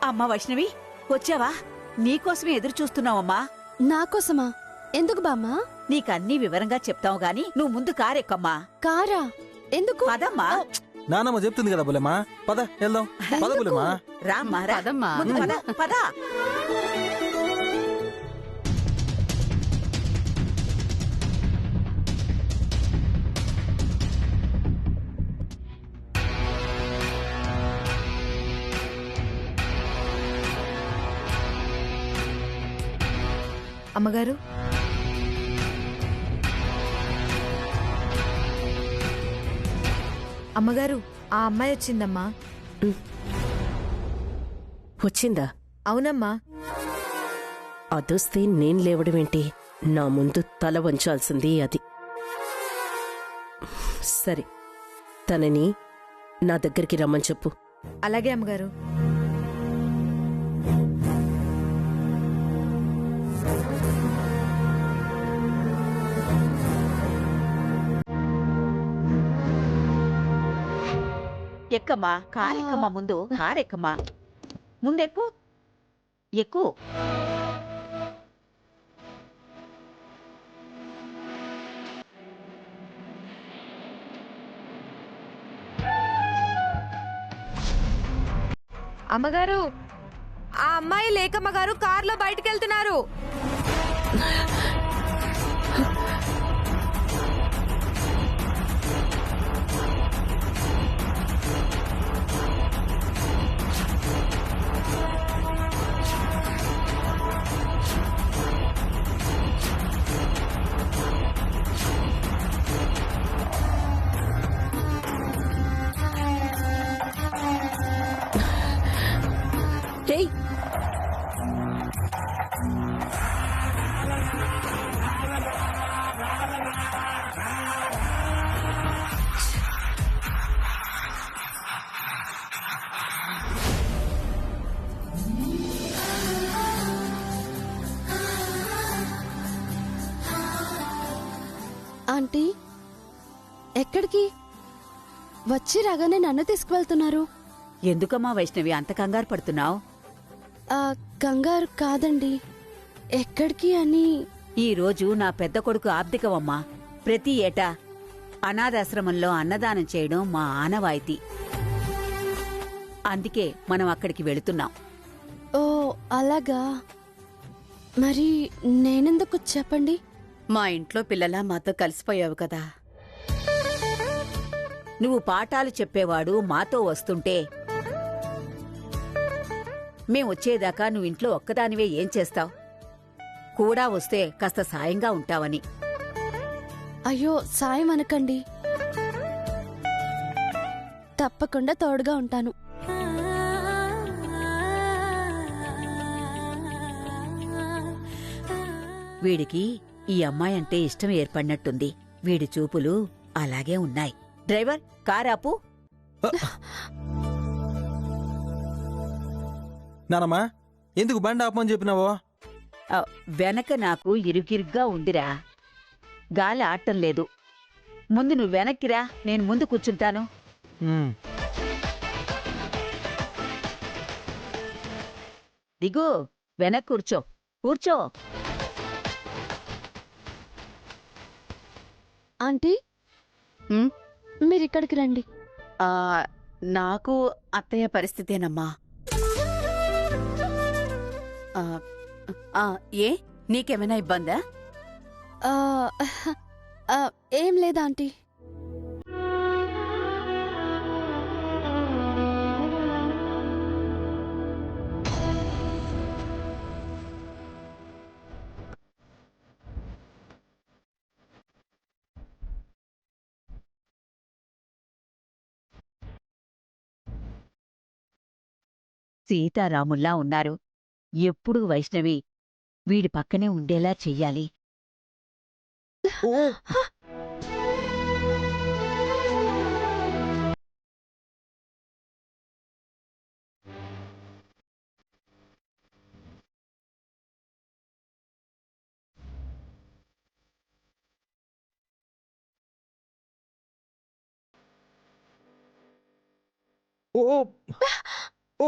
అమ్మా వైష్ణవి, వచ్చావా? నీకోసమే ఎదురు చూస్తున్నావమ్మా. నాకోసమా? ఎందుకు బామ్మా? నీకన్నీ వివరంగా చెప్తావు గాని నువ్వు ముందు కారెక్కమ్మా. కారా? ఎందుకు? పదమ్మా. నానమ్మ చెప్తుంది కదా బులెమ్మా, పద వెళ్దాం. పద బులెమ్మా. రామ్మా, రా. పదమ్మా. ముందు పద, పద. అమ్మగారు, అమ్మగారు, ఆ అమ్మాయి వచ్చిందమ్మా. వచ్చిందా? అవునమ్మా. అదొస్తే నేను లేవడమేంటి? నా ముందు తల వంచాల్సింది అది. సరే, తనని నా దగ్గరికి రమ్మని చెప్పు. అలాగే అమ్మగారు. ఎక్కమ్మా, కారెక్కమ్మా. ముందు కారెక్కమ్మా. ముందెక్కు, ఎక్కు. అమ్మగారు, ఆ అమ్మాయి లేకమ్మగారు కార్లో బయటికి వెళ్తున్నారు. ఏయ్, ఆంటీ, ఎక్కడికి? వచ్చి రాగానే నన్ను తీసుకువెళ్తున్నారు. ఎందుకమ్మా వైష్ణవి అంత కంగారు పడుతున్నావు? కంగారు కాదండి, ఎక్కడికి అని. ఈ రోజు నా పెద్ద కొడుకు ఆబ్దికవమ్మా. ప్రతి ఏటా అనాథాశ్రమంలో అన్నదానం చేయడం మా ఆనవాయితీ. అందుకే మనం అక్కడికి వెళుతున్నాం. ఓ అలాగా. మరి నేనెందుకు చెప్పండి? మా ఇంట్లో పిల్లలా మాతో కలిసిపోయావు కదా. నువ్వు పాఠాలు చెప్పేవాడు మాతో వస్తుంటే మేమొచ్చేదాకా నువ్వు ఇంట్లో ఒక్కదానివే ఏం చేస్తావు? కూడా వస్తే కాస్త సాయంగా ఉంటావని. అయ్యో, సాయం అనకండి. తప్పకుండా తోడుగా ఉంటాను. వీడికి ఈ అమ్మాయి అంటే ఇష్టం ఏర్పడినట్టుంది. వీడి చూపులు అలాగే ఉన్నాయి. డ్రైవర్, కారాపు. నానమ్మా, ఎందుకు బండి ఆపమని చెప్పినావో? వెనక నాకు ఇరుగిరుగ్గా ఉందిరా, గాలి ఆడటం లేదు. ముందు నువ్వు వెనక్కిరా, నేను ముందు కూర్చుంటాను. దిగు, వెనక్కి కూర్చో, కూర్చో. ఆంటీ, మీరిక్కడికి రండి. నాకు అత్తయ్య పరిస్థితేనమ్మా. ఏ, నీకేమైనా ఇబ్బందా? ఏం లేదా ఆంటీ. సీతారాముల్లా ఉన్నారు. ఎప్పుడూ వైష్ణవి వీడి పక్కనే ఉండేలా చెయ్యాలి. ఓ ఓ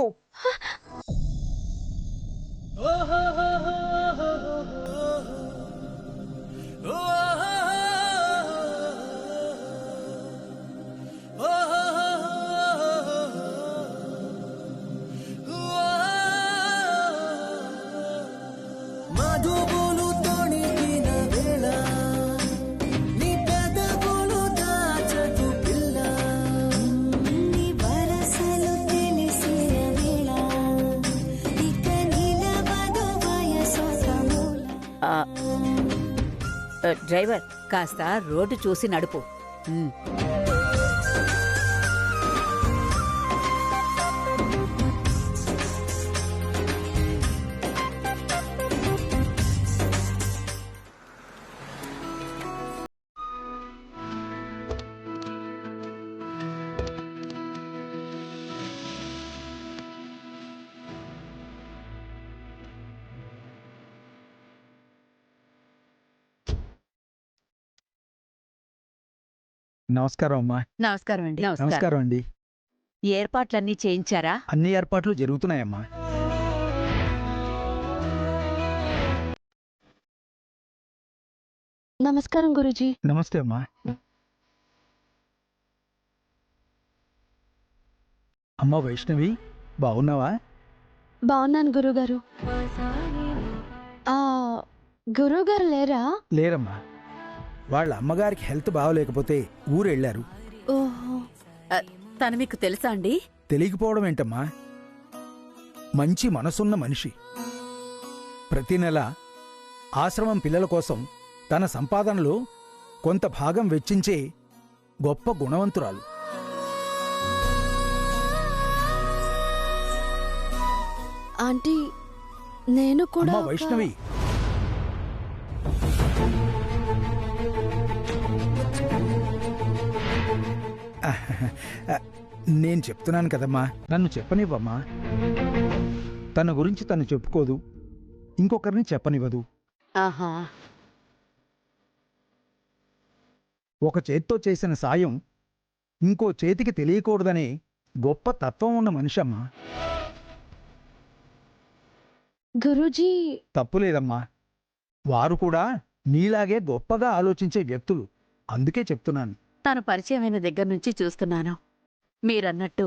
డ్రైవర్ కాస్త రోడ్డు చూసి నడుపు. నమస్కారం అమ్మా. నమస్కారం అండి. నమస్కారం అండి. ఏర్పాట్లన్నీ చేయించారా? అన్ని ఏర్పాట్లు జరుగుతున్నాయమ్మా. నమస్కారం గురూజీ. నమస్తే అమ్మా. అమ్మా వైష్ణవి, బాగున్నావా? బాగున్నాను గురుగారు. గురుగారు లేరా? లేరమ్మా, వాళ్ళ అమ్మగారికి హెల్త్ బాగోలేకపోతే ఊరెళ్ళారు. ఓహో, తను మీకు తెలుసా అండి? తెలియకపోవడం ఏంటమ్మా, మంచి మనసున్న మనిషి. ప్రతి నెల ఆశ్రమం పిల్లల కోసం తన సంపాదనలో కొంత భాగం వెచ్చించే గొప్ప గుణవంతురాలు. ఆంటీ నేను కూడా అమ్మా వైష్ణవి, నేను చెప్తున్నాను కదమ్మా, నన్ను చెప్పనివ్వమ్మా. తన గురించి తను చెప్పుకోదు, ఇంకొకరిని చెప్పనివ్వదు. ఆహా, ఒక చేత్తో చేసిన సాయం ఇంకో చేతికి తెలియకూడదనే గొప్ప తత్వం ఉన్న మనిషమ్మా. గురూజీ. తప్పులేదమ్మా, వారు కూడా నీలాగే గొప్పగా ఆలోచించే వ్యక్తులు. అందుకే చెప్తున్నాను. తను పరిచయమైన దగ్గర నుంచి చూస్తున్నాను. మీరన్నట్టు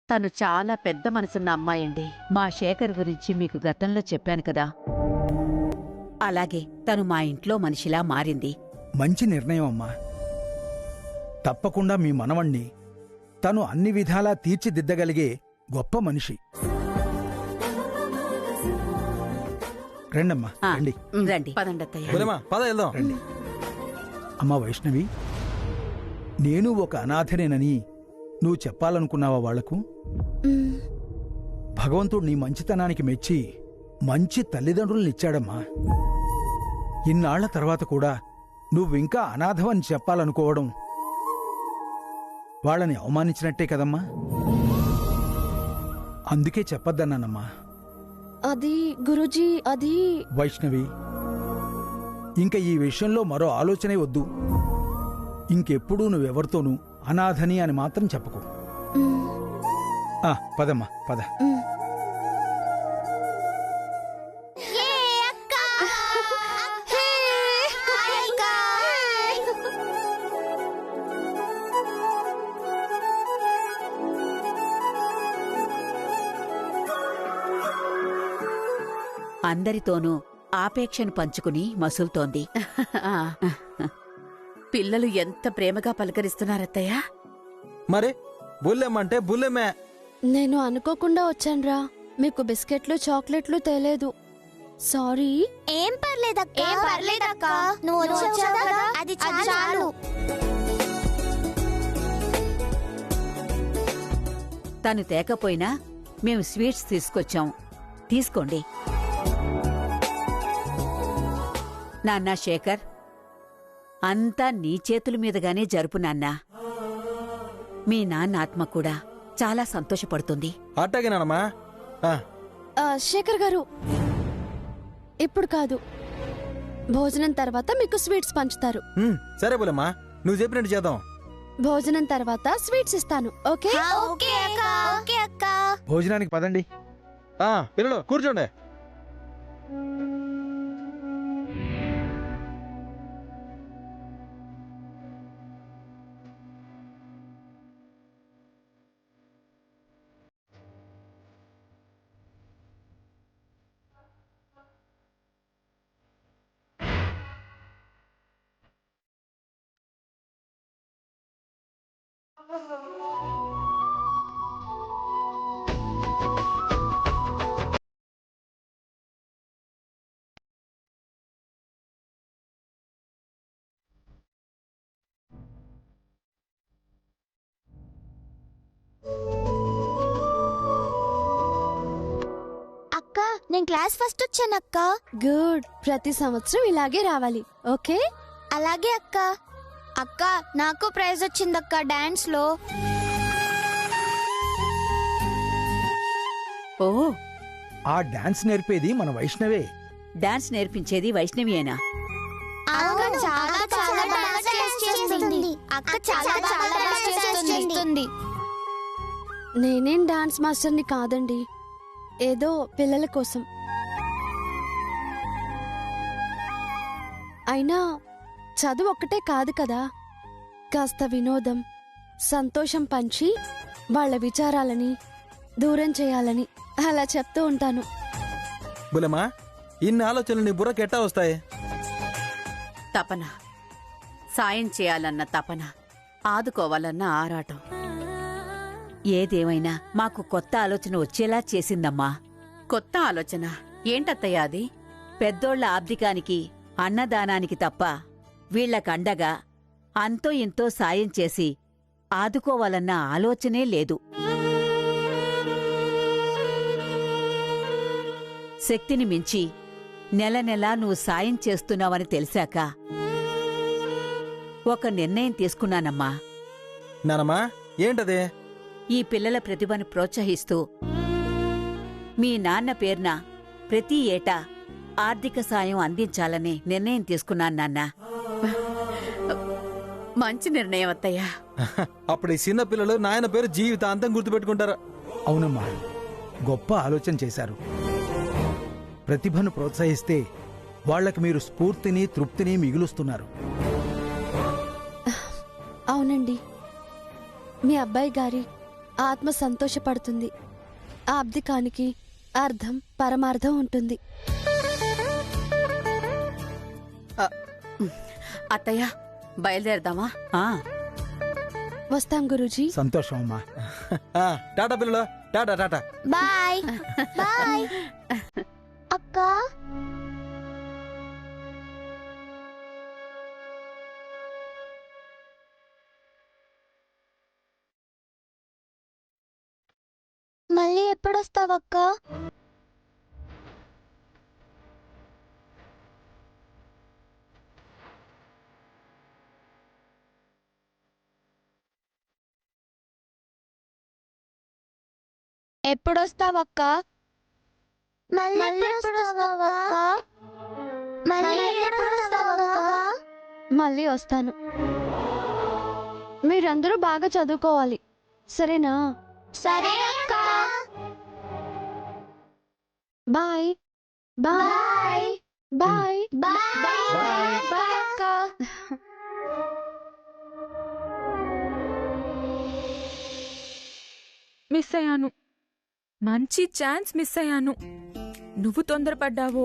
తను చాలా పెద్ద మనసున్న అమ్మాయండి. మా శేఖర్ గురించి మీకు గతంలో చెప్పాను కదా, అలాగే తను మా ఇంట్లో మనిషిలా మారింది. మంచి నిర్ణయం అమ్మా. తప్పకుండా మీ మనవణ్ణి తను అన్ని విధాలా తీర్చిదిద్దగలిగే గొప్ప మనిషి. రండమ్మా, ఆ, రండి రండి. పదండత్తయ్య. బుల్లెమ్మా పద వెళ్దాం. రండి. అమ్మా వైష్ణవి, నేను ఒక అనాథనేనని నువ్వు చెప్పాలనుకున్నావా వాళ్లకు? మ్, భగవంతుడు నీ మంచితనానికి మెచ్చి మంచి తల్లిదండ్రులనిచ్చాడమ్మా. ఇన్నాళ్ల తర్వాత కూడా నువ్వింకా అనాథవని చెప్పాలనుకోవడం వాళ్ళని అవమానించినట్టే కదమ్మా. అందుకే చెప్పొద్దన్నానమ్మా. అది గురూజీ, అది వైష్ణవి, ఇంక ఈ విషయంలో మరో ఆలోచనే వద్దు. ఇంకెప్పుడూ నువ్వెవరితోనూ అనాథని అని మాత్రం చెప్పకు. మ్, పదమ్మా, పద. మ్. అందరితోనూ ఆపేక్షను పంచుకుని మసులుతోంది. ఆ, పిల్లలు ఎంత ప్రేమగా పలకరిస్తున్నారత్తయ్య. మరి బుల్లెమ్మ అంటే బుల్లెమ్మే. నేను అనుకోకుండా వచ్చానురా. మీకు బిస్కెట్లు చాక్లెట్లు తేలేదు. సారీ. ఏం పర్లేదక్క, నువ్వు వచ్చావు కదా, అది చాలు. తను తేకపోయినా మేము స్వీట్స్ తీసుకొచ్చాం, తీసుకోండి. నాన్నా శేఖర్, అంతా నీ చేతుల మీదుగానే జరుపు నాన్నా. మీ నాన్న ఆత్మ కూడా చాలా సంతోషపడుతుంది. అట్టాగేనానమ్మా. శేఖర్ గారు, ఇప్పుడు కాదు, భోజనం తర్వాత మీకు స్వీట్స్ పంచుతారు. సరే బుల్లెమ్మా, నువ్వు చెప్పినట్టు చేద్దాం. భోజనం తర్వాత స్వీట్స్ ఇస్తాను. ఓకే? ఓకే అక్క. భోజనానికి పదండి. పిల్లలు కూర్చోండి. అక్క నేను క్లాస్ ఫస్ట్ వచ్చానక్క. గుడ్. ప్రతి సంవత్సరం ఇలాగే రావాలి. ఓకే? అలాగే అక్క. అక్క నాకు ప్రైజ్ వచ్చిందక్క డాన్స్ లో. ఓ, ఆ డాన్స్ నేర్పేది మన వైష్ణవే. డాన్స్ నేర్పించేది వైష్ణవియేనా? అక్క చాలా చాలా డాన్స్ చేస్తుంది. అక్క చాలా చాలా డాన్స్ చేస్తుంది. నేనేం డాన్స్ మాస్టర్ని కాదండి, ఏదో పిల్లల కోసం. అయినా చదువు ఒక్కటే కాదు కదా, కాస్త వినోదం, సంతోషం పంచి వాళ్ళ విచారాలని దూరం చేయాలని అలా చెప్తూ ఉంటాను. బులెమా, ఇన్ని ఆలోచనలు నీ బుర్రకి ఎట్టా వస్తాయి? తపన, సాయం చేయాలన్న తపన, ఆదుకోవాలన్న ఆరాటం. ఏదేమైనా మాకు కొత్త ఆలోచన వచ్చేలా చేసిందమ్మా. కొత్త ఆలోచన ఏంటత్తయ్య అది? పెద్దోళ్ల ఆబ్దికానికి, అన్నదానానికి తప్ప వీళ్లకండగా అంతో ఇంతో సాయం చేసి ఆదుకోవాలన్న ఆలోచనే లేదు. శక్తిని మించి నెల నెలా నువ్వు సాయం చేస్తున్నావని తెలిసాక ఒక నిర్ణయం తీసుకున్నానమ్మా. నానమ్మా, ఏంటదే? ఈ పిల్లల ప్రతిభను ప్రోత్సహిస్తూ మీ నాన్న పేరున ప్రతి ఏటా ఆర్థిక సాయం అందించాలని నిర్ణయం తీసుకున్నాను నాన్నా. మంచి నిర్ణయం అత్తయ్య. అప్పుడు ఈ చిన్న పిల్లలు నాయన పేరు జీవితాంతం గుర్తుపెట్టుకుంటారు. అవునమ్మా, గొప్ప ఆలోచన చేశారు. ప్రతిభను ప్రోత్సహిస్తే వాళ్లకు మీరు స్ఫూర్తిని, తృప్తిని మిగులుస్తున్నారు. అవునండి, మీ అబ్బాయి గారి ఆత్మ సంతోషపడుతుంది. ఆ అబ్దికానికి అర్థం, పరమార్థం ఉంటుంది. అత్తయ్య, బయలుదేరదామా? ఆ, వస్తాం గురూజీ. సంతోషం అమ్మా. టాటా పిల్లలు, టాటా టాటా. బాయ్ బాయ్ అక్క. మళ్ళీ ఎప్పుడొస్తావక్క? ఎప్పుడొస్తావక్క? మళ్ళీ వస్తాను. మీరందరూ బాగా చదువుకోవాలి, సరేనా? సరే అక్క. Bye bye bye bye bye అక్క. మిస్ అయ్యాను. మంచి ఛాన్స్ మిస్ అయ్యాను. నువ్వు తొందరపడ్డావో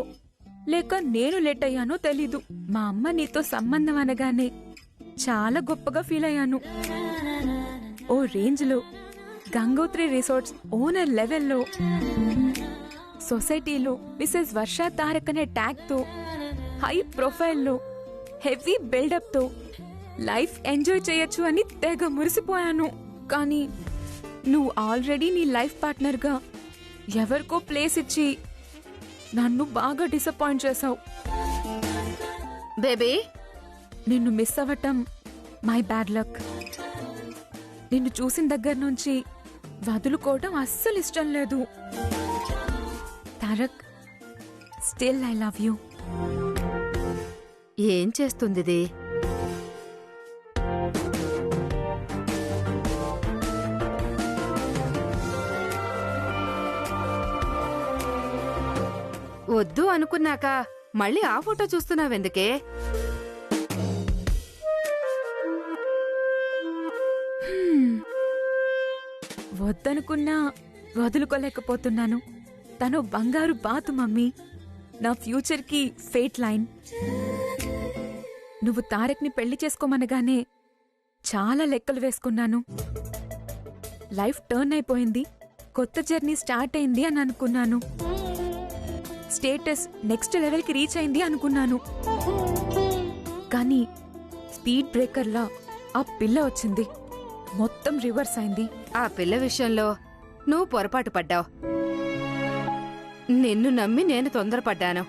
లేక నేను లేట్ అయ్యానో తెలీదు. మా అమ్మ నీతో సంబంధం అనగానే చాలా గొప్పగా ఫీల్ అయ్యాను. ఓ రేంజ్లో గంగోత్రి రిసార్ట్స్ ఓనర్ లెవెల్లో, సొసైటీలో మిసెస్ వర్ష తారక్ అనే ట్యాగ్తో, హై ప్రొఫైల్లో, హెవీ బిల్డప్తో లైఫ్ ఎంజాయ్ చేయొచ్చు అని తెగ మురిసిపోయాను. కానీ నువ్వు ఆల్రెడీ నీ లైఫ్ పార్ట్నర్గా ఎవరికో ప్లేస్ ఇచ్చి నన్ను బాగా డిసప్పాయింట్ చేశావు. బేబీ, నిన్ను మిస్ అవ్వటం మై బ్యాడ్ లక్. నిన్ను చూసిన దగ్గర నుంచి వదులుకోవటం అస్సలు ఇష్టం లేదు. Tarak, still I love you. ఏం చేస్తుందిది? వద్దు అనుకున్నాక మళ్ళీ ఆ ఫోటో చూస్తున్నావెందుకే? వద్దనుకున్నా వదులుకోలేకపోతున్నాను. తను బంగారు బాతు మమ్మీ, నా ఫ్యూచర్కి ఫేట్ లైన్. నువ్వు తారక్ని పెళ్లి చేసుకోమనగానే చాలా లెక్కలు వేసుకున్నాను. లైఫ్ టర్న్ అయిపోయింది, కొత్త జర్నీ స్టార్ట్ అయింది అని అనుకున్నాను. స్టేటస్ నెక్స్ట్ లెవెల్కి రీచ్ అయింది అనుకున్నాను. కానీ స్పీడ్ బ్రేకర్లా ఆ పిల్ల వచ్చింది, మొత్తం రివర్స్ అయింది. ఆ పిల్ల విషయంలో నువ్వు పొరపాటు పడ్డావు. నిన్ను నమ్మి నేను తొందరపడ్డాను.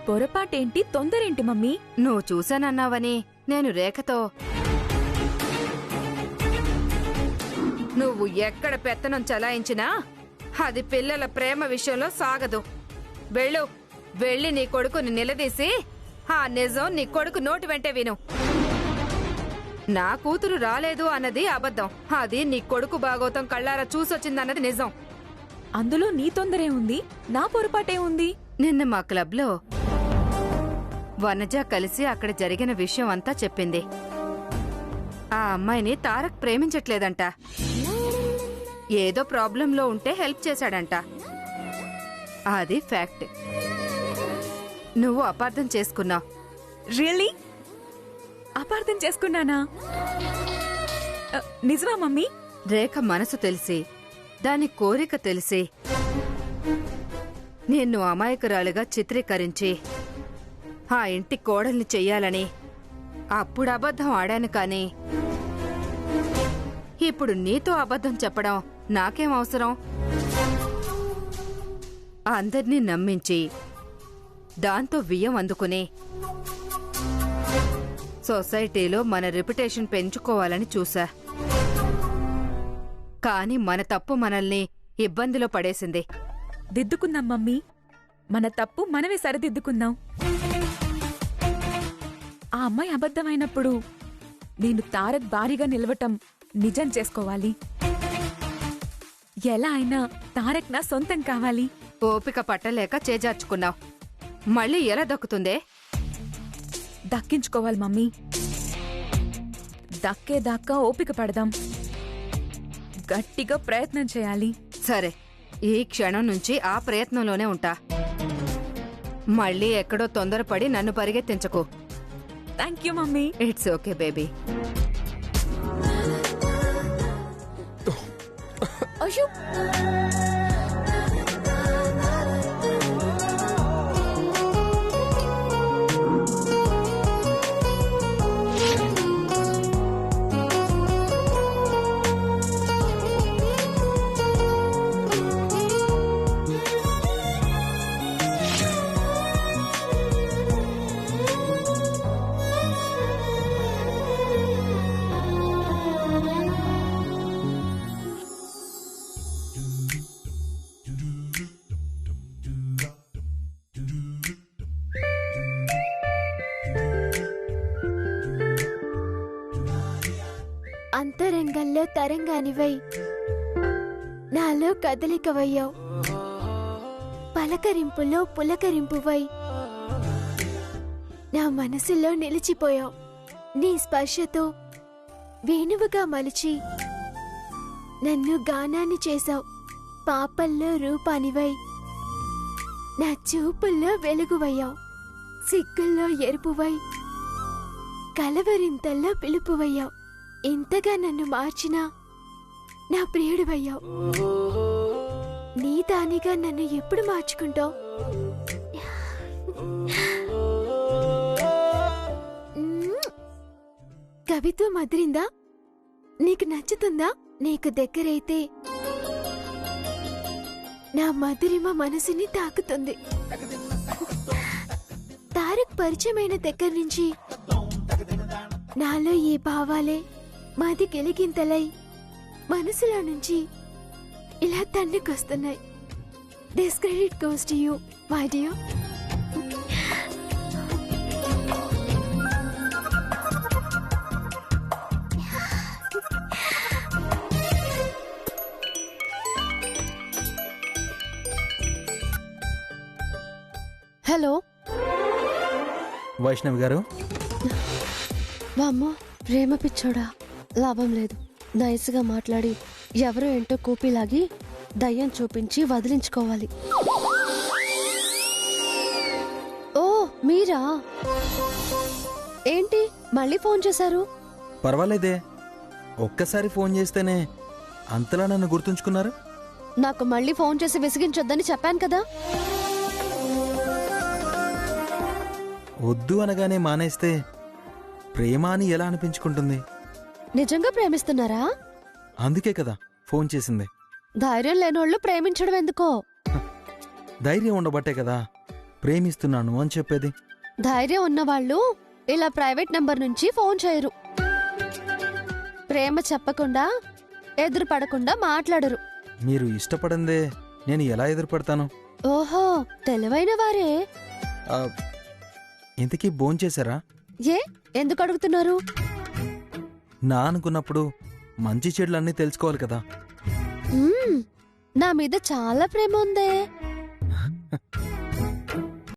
పొరపాటేంటి, తొందరేంటి మమ్మీ? నువ్వు చూశానన్నావని నేను రేఖతో నువ్వు ఎక్కడ పెత్తనం చలాయించినా అది పిల్లల ప్రేమ విషయంలో సాగదు. వెళ్ళు, వెళ్ళి నీ కొడుకుని నిలదీసి ఆ నిజం నీ కొడుకు నోటి వెంటే విను. నా కూతురు రాలేదు అన్నది అబద్ధం, అది నీ కొడుకు భాగోతం కళ్ళారా చూసొచ్చిందన్నది నిజం. అందులో నీ తొందరే ఉంది, నా పొరపాటే ఉంది. నిన్న మా క్లబ్లో వనజ కలిసి అక్కడ జరిగిన విషయం అంతా చెప్పింది. ఆ అమ్మాయిని తారక్ ప్రేమించట్లేదంట, ఏదో ప్రాబ్లంలో ఉంటే హెల్ప్ చేశాడంట. అది ఫ్యాక్ట్. నువ్వు అపార్థం చేసుకున్నావు. రియల్లీ? అపార్థం చేసుకున్నానా? నిజమా మమ్మీ? రేఖ మనసు తెలిసి, దాని కోరిక తెలిసి నిన్ను అమాయకురాలుగా చిత్రీకరించి ఆ ఇంటి కోడల్ని చెయ్యాలని అప్పుడు అబద్ధం ఆడాను. కాని ఇప్పుడు నీతో అబద్ధం చెప్పడం నాకేం అవసరం? అందర్నీ నమ్మించి దాంతో వియ్యం అందుకుని సొసైటీలో మన రెప్యుటేషన్ పెంచుకోవాలని చూసా. కాని మన తప్పు మనల్ని ఇబ్బందిలో పడేసింది. దిద్దుకుందాం మమ్మీ, మన తప్పు మనమే సరిదిద్దుకుందాం. ఆ అమ్మాయి అబద్ధమైనప్పుడు నేను తారక్ భారీగా నిలవటం నిజం చేసుకోవాలి. ఎలా అయినా తారక్ నా సొంతం కావాలి. ఓపిక పట్టలేక చేజార్చుకున్నావు. మళ్ళీ ఎలా దక్కుతుందే? దక్కించుకోవాలి మమ్మీ. దక్కేదాకా ఓపిక పడదాం, గట్టిగా ప్రయత్నం చేయాలి. సరే, ఈ క్షణం నుంచి ఆ ప్రయత్నంలోనే ఉంటా. మళ్ళీ ఎక్కడో తొందరపడి నన్ను పరిగెత్తించకు. Thank you mummy. It's okay baby. అయ్యో, అంతరంగంలో తరంగానివై నాలో కదలికవయ్యావు, పలకరింపులో పులకరింపువై నా మనసులో నిలిచిపోయావు. నీ స్పర్శతో వేణువుగా మలిచి నన్ను గానాన్ని చేశావు. పాపల్లో రూపానివై నా చూపుల్లో వెలుగువయ్యావు. సిగ్గుల్లో ఎరుపువై కలవరింతల్లో పిలుపువయ్యావు. ఇంతగా నన్ను మార్చినా నా ప్రియుడివయ్యావు. నీ దానిగా నన్ను ఎప్పుడు మార్చుకుంటావు? కవిత్వం మదిరిందా? నీకు నచ్చుతుందా? నీకు దగ్గరైతే నా మధురిమ మనసుని తాకుతుంది. తారక్ పరిచయమైన దగ్గర నుంచి నాలో ఈ భావాలే మాది గిలిగింతలై మనసులో నుంచి ఇలా తన్నుకొస్తున్నాయి. This credit goes to you my dear. Hello. Vaishnavi గారు, వామ్మో, ప్రేమ పిచ్చోడా. లాభం లేదు. నైస్గా మాట్లాడి ఎవరో ఏంటో కూపిలాగి దయ్యం చూపించి వదిలించుకోవాలి. ఓ మీరా? ఏంటి మళ్ళీ ఫోన్ చేశారు? పర్వాలేదే, ఒక్కసారి ఫోన్ చేస్తేనే అంతలా నన్ను గుర్తుంచుకున్నారు. నాకు మళ్ళీ ఫోన్ చేసి విసిగించొద్దని చెప్పాను కదా. వద్దు అనగానే మానేస్తే ప్రేమ అని ఎలా అనిపించుకుంటుంది? నిజంగా ప్రేమిస్తున్నారా? అందుకే కదా ఫోన్ చేసింది. ధైర్యం లేనోళ్ళు ప్రేమించడం ఎందుకో? ధైర్యం ఉండబట్టే కదా ప్రేమిస్తున్నాను అని చెప్పేది. ధైర్యం ఉన్నవాళ్ళు ఇలా ప్రైవేట్ నంబర్ నుంచి ఫోన్ చేయరు. ప్రేమ చెప్పకుండా ఎదురు పడకుండా మాట్లాడరు. మీరు ఇష్టపడందే నేను ఎలా ఎదురుపడతాను? ఓహో, తెలివైన వారే. ఆ, ఇంతకీ భోంచేశారా? ఏ ఎందుకు అడుగుతున్నారు? నా అనుకున్నప్పుడు మంచి చెడులు అన్నీ తెలుసుకోవాలి కదా. నా మీద చాలా ప్రేమ ఉందే.